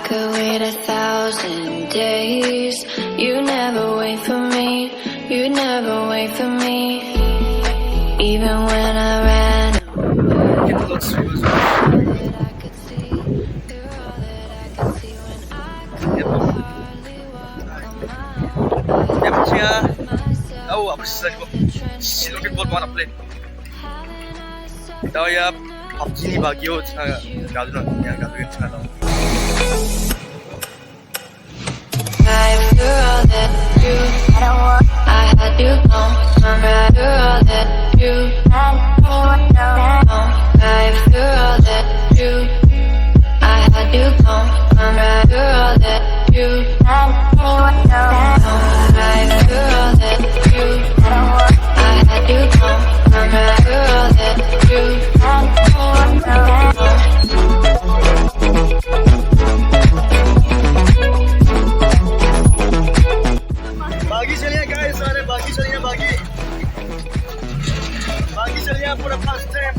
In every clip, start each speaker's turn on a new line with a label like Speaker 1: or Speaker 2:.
Speaker 1: could wait 1,000 days. You never wait for me, you never wait for me. Even when I ran away, I could see you're all that I could see when I could hardly walk on my own.
Speaker 2: أو أبصر شيلونग के बहुत बड़ा plane ताऊ यार PUBG बाकी हो गाजर यहाँ गाजर के चला
Speaker 1: After all that you, I had you gone. After all that you, after all that you, I had you gone. After all that you, after all that you, I had you gone. After all that you,
Speaker 2: बागी चलिए guys सारे बागी चलिए बागी चलिए पूरा fast है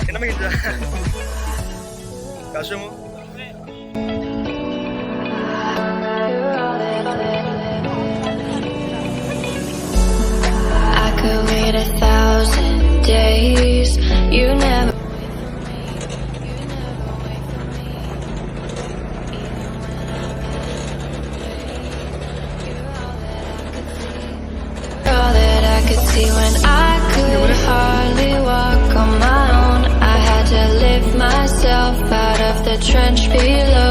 Speaker 2: क्या नाम है काशमो
Speaker 1: I could wait 1,000 days. You never. All that I could see when I could hardly walk on my own. I had to lift myself out of the trench below.